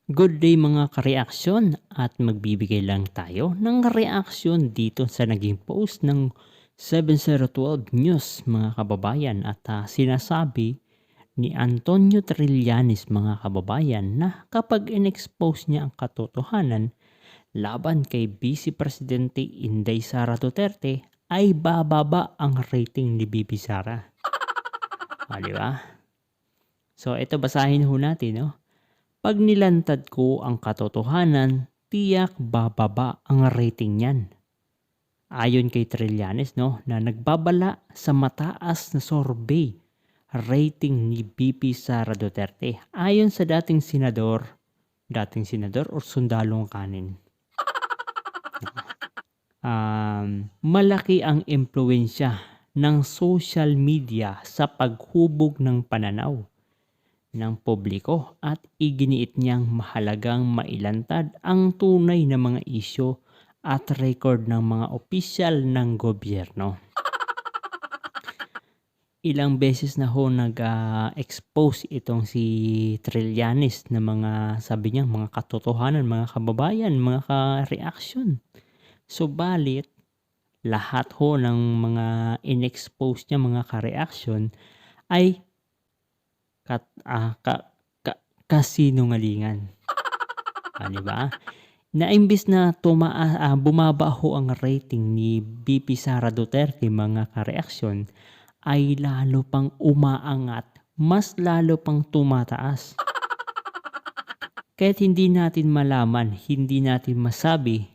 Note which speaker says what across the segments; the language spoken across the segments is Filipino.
Speaker 1: Good day mga kareaksyon at magbibigay lang tayo ng reaksyon dito sa naging post ng 7012 News mga kababayan at sinasabi ni Antonio Trillanes mga kababayan na kapag in-expose niya ang katotohanan laban kay Vice Presidente Inday Sara Duterte ay bababa ang rating ni Bibi Sara. Di ba? So ito basahin ho natin, no? Pag nilantad ko ang katotohanan, tiyak bababa ang rating niyan. Ayon kay Trillanes, no, na nagbabala sa mataas na survey rating ni BP Sara Duterte. Ayon sa dating senador o sundalong kanin. Malaki ang impluwensya ng social media sa paghubog ng pananaw ng publiko at iginiit niyang mahalagang mailantad ang tunay na mga isyu at record ng mga opisyal ng gobyerno. Ilang beses na ho nag-expose itong si Trillanes na mga sabi niya mga katotohanan, mga kababayan, mga ka-reaction. Subalit, lahat ho ng mga in-expose niya mga ka-reaction ay kasinungalingan. Di ba? Na imbis na bumaba ho ang rating ni BP Sara Duterte mga kareaksyon ay lalo pang umaangat, mas lalo pang tumataas. Kahit hindi natin malaman, hindi natin masabi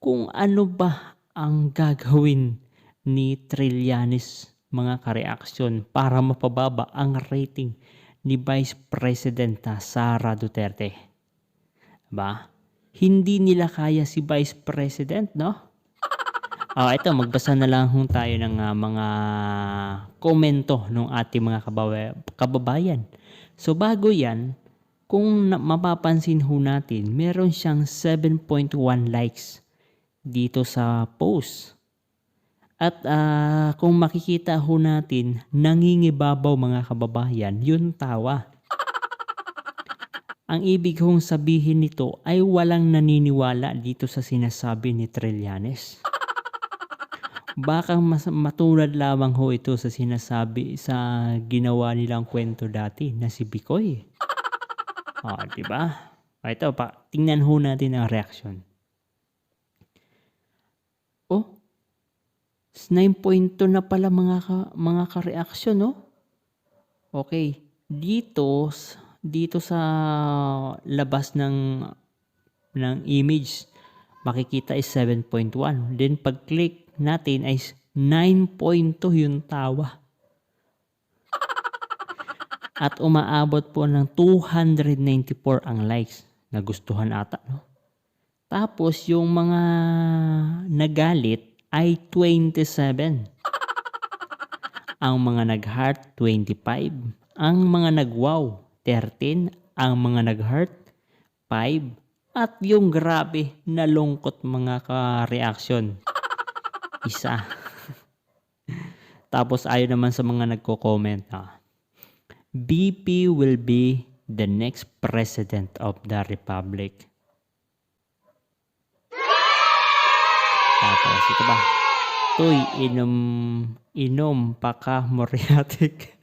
Speaker 1: kung ano ba ang gagawin ni Trillanes mga kareaksyon para mapababa ang rating ni Vice President Sara Duterte. Ba? Hindi nila kaya si Vice President, no? Ito, magbasa na lang tayo ng mga komento ng ating mga kababayan. So bago yan, kung mapapansin ho natin, meron siyang 7.1 likes dito sa post. At kung makikita ho natin, nangingibabaw mga kababayan, yung tawa. Ang ibig hong sabihin nito ay walang naniniwala dito sa sinasabi ni Trillanes. Baka matulad lamang ho ito sa sinasabi sa ginawa nilang kwento dati na si Bicoy. Diba? Ito pa, tingnan ho natin ang reaction. 9.2 na pala mga ka-reaction, no? Okay, dito sa labas ng image makikita is 7.1. Then pag click natin ay 9.2 yung tawa. At umaabot po ng 294 ang likes. Nagustuhan ata, no? Tapos yung mga nagalit ay 27. Ang mga nag-heart 25. Ang mga nag-wow 13. Ang mga nag-heart 5. At yung grabe na lungkot mga ka-reaction 1. Tapos ayon naman sa mga nagko-comment, BP will be the next president of the republic. Tapos ito ba? Tuy, inom paka moriatic.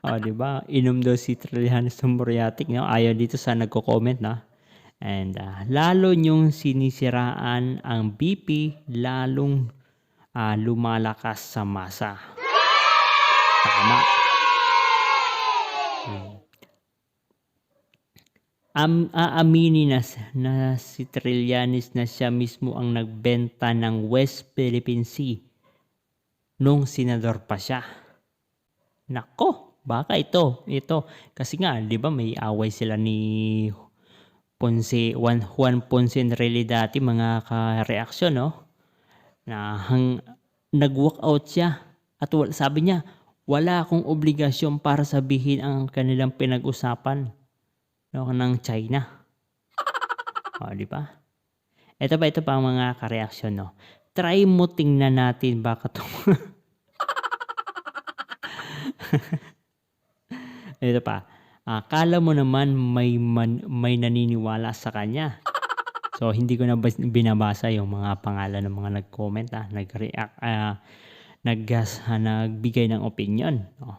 Speaker 1: Diba? Inom daw si Trillanes ng moriatic. No? Ayaw dito sa nagko-comment na. And lalo nyong sinisiraan ang BP, lalong lumalakas sa masa. Tama. Aaminin na si Trillanes na siya mismo ang nagbenta ng West Philippine Sea nung senador pa siya. Nako, baka ito. Kasi nga, di ba may away sila ni Juan Ponce Enrile dati mga ka-reaksyon, no? Na nag-walk out siya. At sabi niya, wala akong obligasyon para sabihin ang kanilang pinag-usapan ng China. Di ba? Ito pa ang mga ka-reaksyon, no? Try mo tingnan natin baka ito pa. Akala mo naman may naniniwala sa kanya. So, hindi ko na binabasa yung mga pangalan ng mga nag-comment, nag-react, nagbigay ng opinyon. Oh.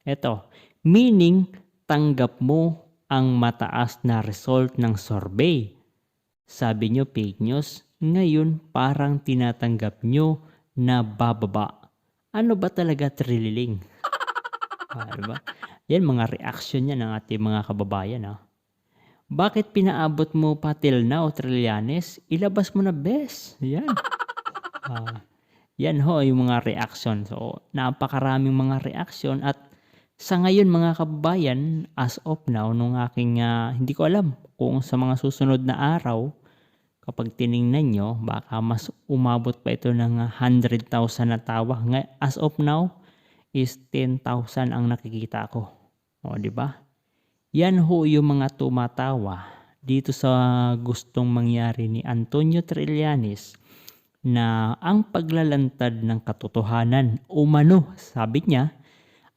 Speaker 1: Eto, meaning tanggap mo ang mataas na result ng survey. Sabi nyo fake news, ngayon parang tinatanggap nyo na bababa. Ano ba talaga trililing? Diba? Yan mga reaction yan ng ating mga kababayan. Bakit pinaabot mo pa till now, Trillanes? Ilabas mo na bes. Yan. Yan ho yung mga reaction. So, napakaraming mga reaction at sa ngayon mga kababayan, as of now, nung aking, hindi ko alam kung sa mga susunod na araw, kapag tiningnan nyo, baka mas umabot pa ito ng 100,000 na tawa. As of now, is 10,000 ang nakikita ko. O, di ba? Yan ho yung mga tumatawa dito sa gustong mangyari ni Antonio Trillanes na ang paglalantad ng katotohanan umano, sabi niya,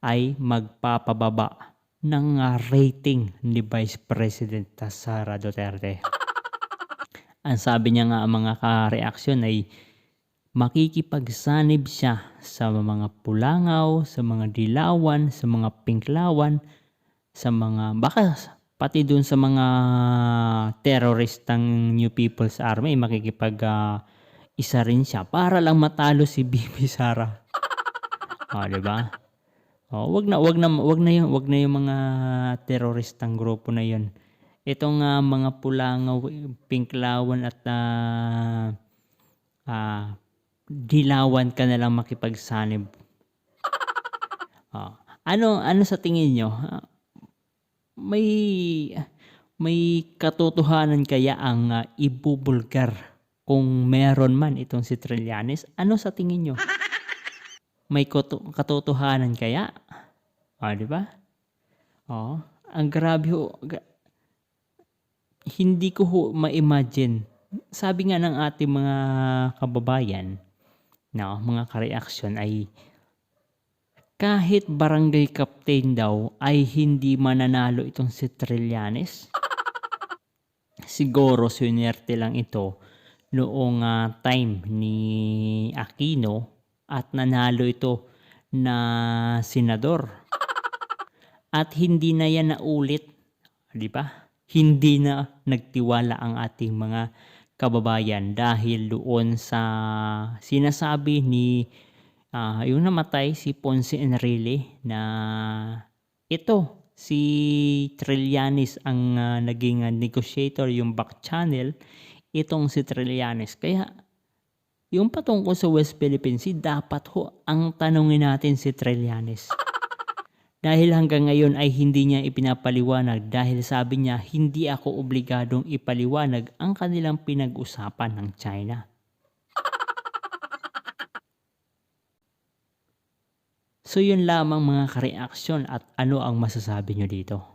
Speaker 1: ay magpapababa ng rating ni Vice President Sara Duterte. Ang sabi niya nga mga ka-reaksyon ay makikipagsanib siya sa mga pulangaw, sa mga dilawan, sa mga pinklawan, sa mga baka pati dun sa mga teroristang New People's Army isa rin siya para lang matalo si BP Sara. Di ba? Wag na yung mga teroristang grupo na yon. Itong mga pulangaw, pinklawan at dilawan ka na lang makipagsanib. Ano sa tingin nyo? May katotohanan kaya ang ibubulgar kung meron man itong si Trillanes? Ano sa tingin nyo? May katotohanan kaya? Di ba? Ang grabe ho. Hindi ko ho ma-imagine. Sabi nga ng ating mga kababayan, mga ka-reaction ay kahit barangay captain daw ay hindi mananalo itong si Trillanes. Siguro swinerte lang ito noong time ni Aquino at nanalo ito na senador. At hindi na yan naulit, di ba? Hindi na nagtiwala ang ating mga kababayan dahil doon sa sinasabi ni yung namatay si Ponce Enrile na ito si Trillanes ang naging negotiator, yung back channel itong si Trillanes. Kaya yung patungkol sa West Philippine Sea, dapat ho ang tanungin natin si Trillanes. Dahil hanggang ngayon ay hindi niya ipinapaliwanag dahil sabi niya hindi ako obligadong ipaliwanag ang kanilang pinag-usapan ng China. So yun lamang mga ka-reaksyon at ano ang masasabi nyo dito?